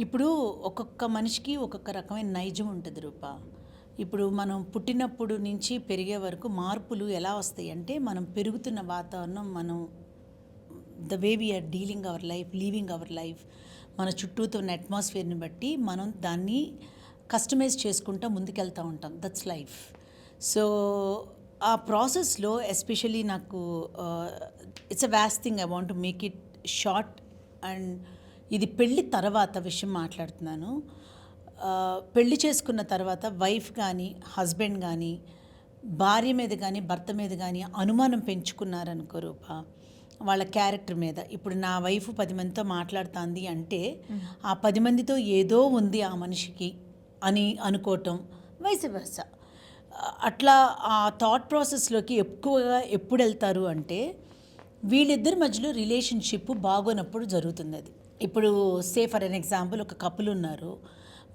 ఇప్పుడు ఒక్కొక్క మనిషికి ఒక్కొక్క రకమైన నైజం ఉంటుంది రూపా. ఇప్పుడు మనం పుట్టినప్పుడు నుంచి పెరిగే వరకు మార్పులు ఎలా వస్తాయి అంటే, మనం పెరుగుతున్న వాతావరణం, మనం the way we're dealing our life, living our life, మన చుట్టూతో ఉన్న అట్మాస్ఫియర్ని బట్టి మనం దాన్ని కస్టమైజ్ చేసుకుంటూ ముందుకెళ్తూ ఉంటాం. That's life. సో ఆ ప్రాసెస్లో ఎస్పెషలీ నాకు it's a vast thing. I want to make it short. And ఇది పెళ్ళి తర్వాత విషయం మాట్లాడుతున్నాను. పెళ్లి చేసుకున్న తర్వాత వైఫ్ కానీ హస్బెండ్ కానీ భార్య మీద కానీ భర్త మీద కానీ అనుమానం పెంచుకున్నారనుకో రూపా, వాళ్ళ క్యారెక్టర్ మీద. ఇప్పుడు నా వైఫ్ 10 మందితో మాట్లాడుతుంది అంటే ఆ 10 మందితో ఏదో ఉంది ఆ మనిషికి అని అనుకోవటం, వైస్ వర్స. అట్లా ఆ థాట్ ప్రాసెస్లోకి ఎక్కువగా ఎప్పుడు వెళ్తారు అంటే, వీళ్ళిద్దరి మధ్యలో రిలేషన్షిప్ బాగోనప్పుడు జరుగుతుంది అది. ఇప్పుడు సే ఫర్ ఎన్ ఎగ్జాంపుల్, ఒక కపుల్ ఉన్నారు,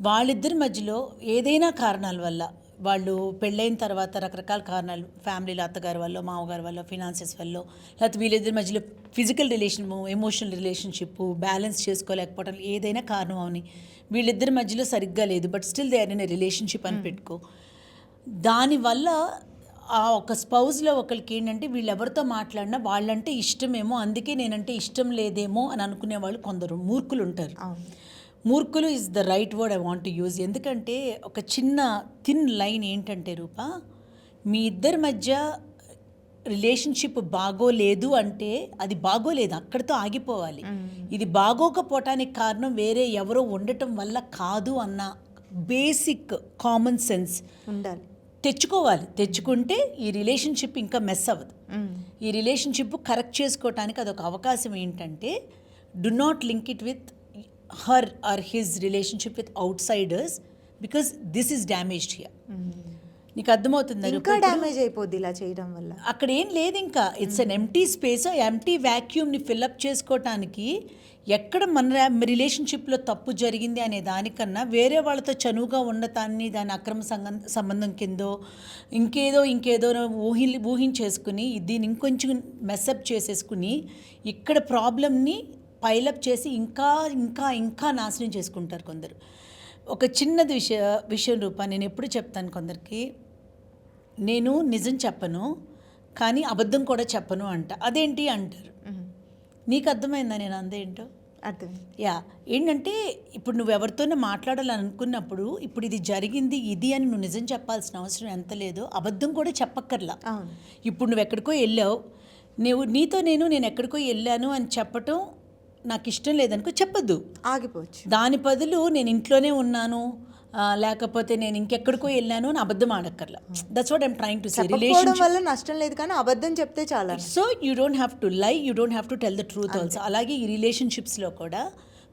వాళ్ళిద్దరి మధ్యలో ఏదైనా కారణాల వల్ల, వాళ్ళు పెళ్ళైన తర్వాత రకరకాల కారణాలు, ఫ్యామిలీలో అత్తగారి వల్ల, మామగారి వల్ల, ఫినాన్సెస్ వల్ల, లేకపోతే వీళ్ళిద్దరి మధ్యలో physical relation, emotional relationship balance చేసుకోలేకపోవడం, ఏదైనా కారణం అవని వీళ్ళిద్దరి మధ్యలో సరిగ్గా లేదు, but still they are in a relationship అని పెట్టుకో. దానివల్ల ఆ ఒక స్పౌజ్లో ఒకరికి ఏంటంటే, వీళ్ళు ఎవరితో మాట్లాడినా వాళ్ళంటే ఇష్టమేమో, అందుకే నేనంటే ఇష్టం లేదేమో అని అనుకునే వాళ్ళు కొందరు మూర్ఖులు ఉంటారు. మూర్ఖులు is the right word I want to use. ఎందుకంటే ఒక చిన్న థిన్ లైన్ ఏంటంటే రూపా, మీ ఇద్దరి మధ్య రిలేషన్షిప్ బాగోలేదు అంటే అది బాగోలేదు, అక్కడితో ఆగిపోవాలి. ఇది బాగోకపోవటానికి కారణం వేరే ఎవరో ఉండటం వల్ల కాదు అన్న బేసిక్ కామన్ సెన్స్ ఉండాలి, తెచ్చుకోవాలి. తెచ్చుకుంటే ఈ రిలేషన్షిప్ ఇంకా మెస్ అవ్వదు. ఈ రిలేషన్షిప్ కరెక్ట్ చేసుకోవటానికి అదొక అవకాశం. ఏంటంటే, do not link it with her or his relationship with outsiders, because this is damaged here. నీకు అర్థమవుతుంది? ఇంకా డ్యామేజ్ అయిపోద్ది ఇలా చేయడం వల్ల. అక్కడ ఏం లేదు ఇంకా. It's an empty space. Empty వ్యాక్యూమ్ని ఫిల్అప్ చేసుకోవటానికి ఎక్కడ మన రిలేషన్షిప్లో తప్పు జరిగింది అనే దానికన్నా, వేరే వాళ్ళతో చనువుగా ఉండటాన్ని దాని అక్రమ సంబంధం కిందో ఇంకేదో ఊహించేసుకుని దీన్ని ఇంకొంచెం మెస్అప్ చేసేసుకుని ఇక్కడ ప్రాబ్లమ్ని పైలప్ చేసి ఇంకా ఇంకా ఇంకా నాశనం చేసుకుంటారు కొందరు. ఒక చిన్నది విషయం రూపా, నేను ఎప్పుడు చెప్తాను కొందరికి, నేను నిజం చెప్పను కానీ అబద్ధం కూడా చెప్పను అంట. అదేంటి అంటారు. నీకు అర్థమైందా నేను అందేంటో? అర్థం. యా, ఏంటంటే ఇప్పుడు నువ్వు ఎవరితోనే మాట్లాడాలని అనుకున్నప్పుడు, ఇప్పుడు ఇది జరిగింది ఇది అని నువ్వు నిజం చెప్పాల్సిన అవసరం ఎంత లేదో అబద్ధం కూడా చెప్పక్కర్లా. ఇప్పుడు నువ్వు ఎక్కడికో వెళ్ళావు, నేను ఎక్కడికో వెళ్ళాను అని చెప్పటం నాకు ఇష్టం లేదనుకో, చెప్పద్దు, ఆగిపోవచ్చు. దాని బదులు నేను ఇంట్లోనే ఉన్నాను, లేకపోతే నేను ఇంకెక్కడికో వెళ్ళాను అని అబద్ధం ఆడక్కర్లా. That's what I'm trying to say. Relationship వల్ల నష్టం లేదు కానీ అబద్ధం చెప్తే చాలా. So you don't have to lie, you don't have to tell the truth also. అలాగే ఈ రిలేషన్షిప్స్లో కూడా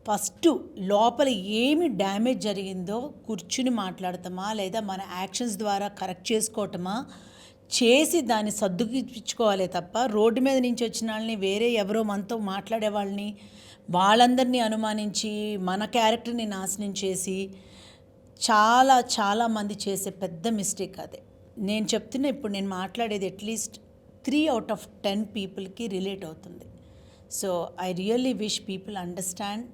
ఫస్ట్ లోపల ఏమి డ్యామేజ్ జరిగిందో కూర్చుని మాట్లాడతామా, లేదా మన యాక్షన్స్ ద్వారా కరెక్ట్ చేసుకోవటమా చేసి దాన్ని సర్దుకిచ్చుకోవాలే తప్ప, రోడ్డు మీద నుంచి వచ్చిన వాళ్ళని, వేరే ఎవరో మనతో మాట్లాడే వాళ్ళని, వాళ్ళందరినీ అనుమానించి మన క్యారెక్టర్ని నాశనం చేసి చాలా చాలా మంది చేసే పెద్ద మిస్టేక్ అదే. నేను చెప్తున్నా, ఇప్పుడు నేను మాట్లాడేది అట్లీస్ట్ 3 out of 10 పీపుల్కి రిలేట్ అవుతుంది. So I really wish people understand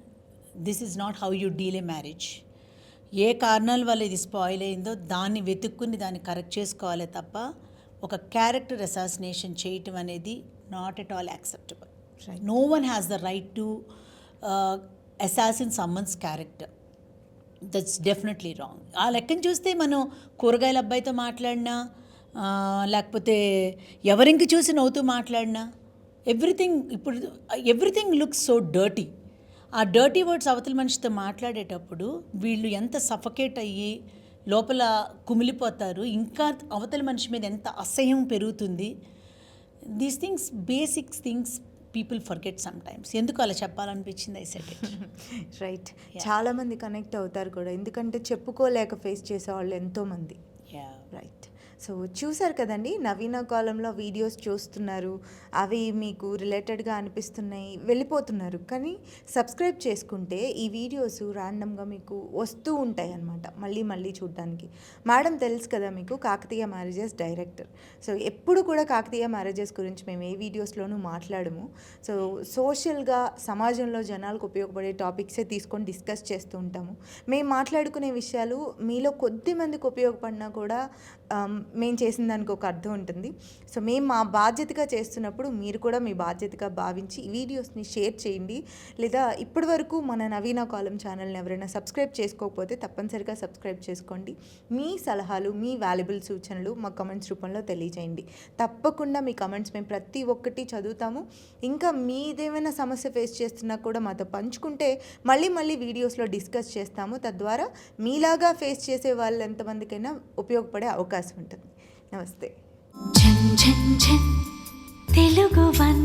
this is not how you deal a marriage. ఏ కారణాల వల్ల ఇది స్పాయిల్ అయిందో దాన్ని వెతుక్కుని దాన్ని కరెక్ట్ చేసుకోవాలే తప్ప, ఒక క్యారెక్టర్ అసాసినేషన్ చేయటం అనేది not at all acceptable. No one has the right to assassin someone's character. That's definitely wrong. ఆ లెక్కను చూస్తే మనం కూరగాయల అబ్బాయితో మాట్లాడినా, లేకపోతే ఎవరింక చూసి నవ్వుతూ మాట్లాడినా, ఎవ్రీథింగ్ లుక్స్ సో డర్టీ. ఆ డర్టీ వర్డ్స్ అవతల మనిషితో మాట్లాడేటప్పుడు వీళ్ళు ఎంత సఫకేట్ అయ్యి లోపల కుమిలిపోతారు, ఇంకా అవతల మనిషి మీద ఎంత అసహ్యం పెరుగుతుంది. These things, basic things people forget some times. ఎందుకు అలా చెప్పాలనిపించింది ఐ సెడ్ ఇట్. రైట్. చాలామంది కనెక్ట్ అవుతారు కూడా, ఎందుకంటే చెప్పుకోలేక ఫేస్ చేసే వాళ్ళు ఎంతోమంది. రైట్. సో చూసారు కదండి, నవీన కాలంలో వీడియోస్ చూస్తున్నారు, అవి మీకు రిలేటెడ్గా అనిపిస్తున్నాయి, వెళ్ళిపోతున్నారు. కానీ సబ్స్క్రైబ్ చేసుకుంటే ఈ వీడియోస్ ర్యాండమ్గా మీకు వస్తూ ఉంటాయి అన్నమాట, మళ్ళీ మళ్ళీ చూడడానికి. మేడం తెలుసు కదా మీకు, కాకతీయ మ్యారేజెస్ డైరెక్టర్. సో ఎప్పుడు కూడా కాకతీయ మ్యారేజెస్ గురించి మేము ఏ వీడియోస్లోనూ మాట్లాడము. సో సోషల్గా సమాజంలో జనాలకు ఉపయోగపడే టాపిక్సే తీసుకొని డిస్కస్ చేస్తూ ఉంటాము. మేము మాట్లాడుకునే విషయాలు మీలో కొద్ది మందికి ఉపయోగపడినా కూడా మేము చేసిన దానికి ఒక అర్థం ఉంటుంది. సో మేము మా బాధ్యతగా చేస్తున్నప్పుడు మీరు కూడా మీ బాధ్యతగా భావించి ఈ వీడియోస్ని షేర్ చేయండి. లేదా ఇప్పటి వరకు మన నవీన కాలం ఛానల్ని ఎవరైనా సబ్స్క్రైబ్ చేసుకోకపోతే తప్పనిసరిగా సబ్స్క్రైబ్ చేసుకోండి. మీ సలహాలు, మీ వాల్యుబుల్ సూచనలు మా కమెంట్స్ రూపంలో తెలియజేయండి. తప్పకుండా మీ కమెంట్స్ మేము ప్రతి ఒక్కటి చదువుతాము. ఇంకా మీదేమైనా సమస్య ఫేస్ చేస్తున్నా కూడా మాతో పంచుకుంటే మళ్ళీ మళ్ళీ వీడియోస్లో డిస్కస్ చేస్తాము. తద్వారా మీలాగా ఫేస్ చేసే వాళ్ళు ఎంతమందికైనా ఉపయోగపడే అవకాశం ఉంటుంది. నమస్తే. ఝన్ ఝన్ ఝన్ తెలుగు వన్